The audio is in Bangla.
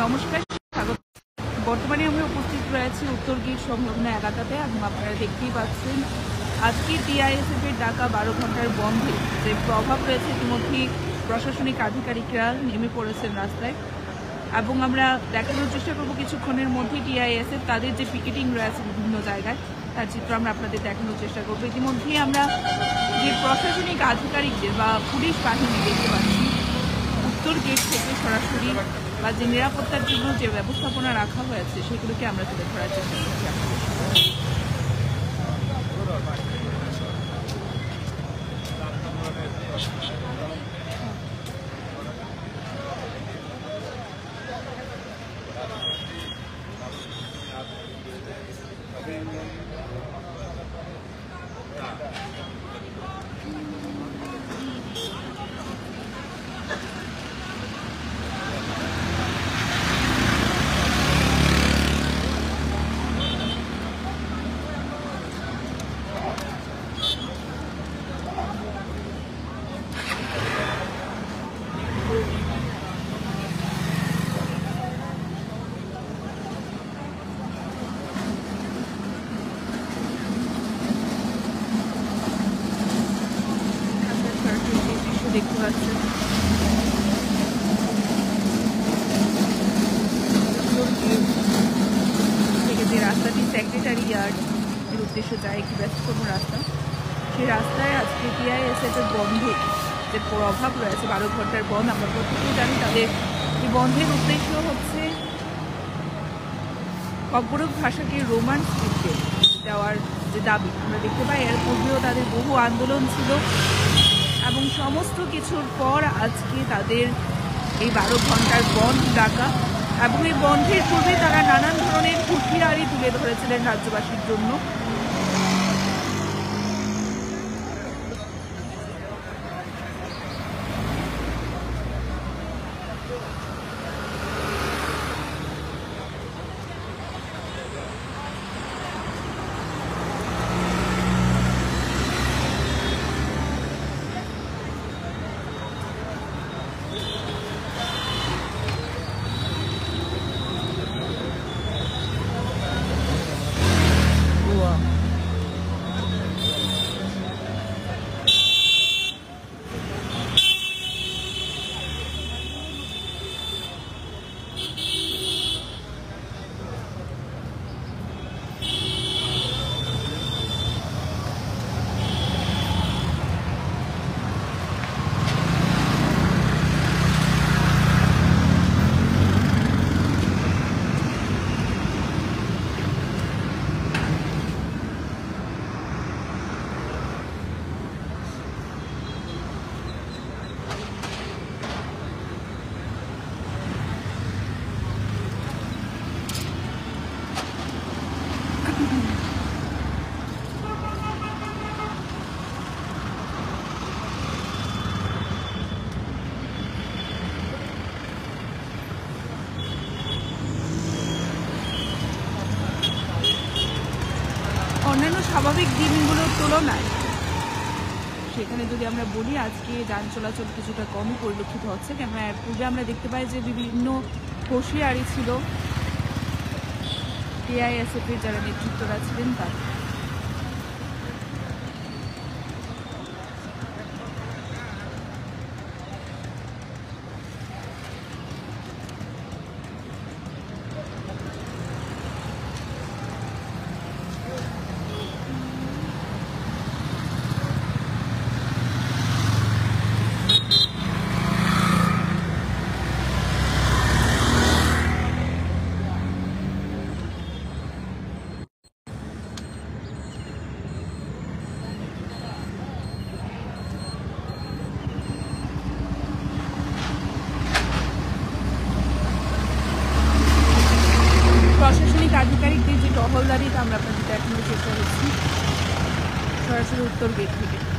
নমস্কার, স্বাগত। বর্তমানে আমরা উপস্থিত রয়েছি উত্তর গেট সংলগ্ন এলাকাতে এবং আপনারা দেখতেই পাচ্ছেন আজকে টিআইএসএফ এর ডাকা 12 ঘন্টার বন্ধে যে প্রভাব রয়েছে ইতিমধ্যেই প্রশাসনিক আধিকারিকরা নেমে পড়েছেন রাস্তায় এবং আমরা দেখানোর চেষ্টা করব কিছুক্ষণের মধ্যে টিআইএসএফ তাদের যে পিকেটিং রয়েছে বিভিন্ন জায়গায় তার চিত্র আমরা আপনাদের দেখানোর চেষ্টা করব। ইতিমধ্যেই আমরা যে প্রশাসনিক আধিকারিকদের বা পুলিশ বাহিনী দেখতে পাচ্ছি উত্তর গেট থেকে সরাসরি বা যে নিরাপত্তার জন্য যে ব্যবস্থাপনা রাখা হয়েছে সেগুলোকে আমরা তুলে ধরার চেষ্টা করছি আপনাদের সাথে। দেখতে পাচ্ছেন থেকে যে রাস্তাটি সেক্রেটারিয়াট এর উদ্দেশ্যে যায় একটি ব্যস্ততম রাস্তা, সেই রাস্তায় আজকে টিআইএসএফ এর বন্ধে যে প্রভাব রয়েছে 12 ঘন্টার বন্ধ। আমরা প্রত্যেকেই জানি তাদের এই বন্ধের উদ্দেশ্য হচ্ছে ককবরক ভাষাকে রোমান স্ক্রিপ্টে দেওয়ার যে দাবি আমরা দেখতে পাই। এর পূর্বেও তাদের বহু আন্দোলন ছিল এবং সমস্ত কিছুর পর আজকে তাদের এই 12 ঘন্টার বন্ধ ডাকা এবং এই বন্ধের পূর্বে তারা নানান ধরনের হুঁশিয়ারি তুলে ধরেছিলেন রাজ্যবাসীর জন্য। অন্যান্য স্বাভাবিক দিনগুলোর তুলনায় সেখানে যদি আমরা বলি আজকে যান চলাচল কিছুটা কমই পরিলক্ষিত হচ্ছে, কেননা এর পূর্বে আমরা দেখতে পাই যে বিভিন্ন হুঁশিয়ারি ছিল টিআইএসএফ এর যারা নেতৃত্বরা ছিলেন তারা। প্রশাসনিক আধিকারিকদের যে টহলদারি তা আমরা আপনাদের দেখানোর চেষ্টা করছি সরাসরি উত্তর গেট থেকে।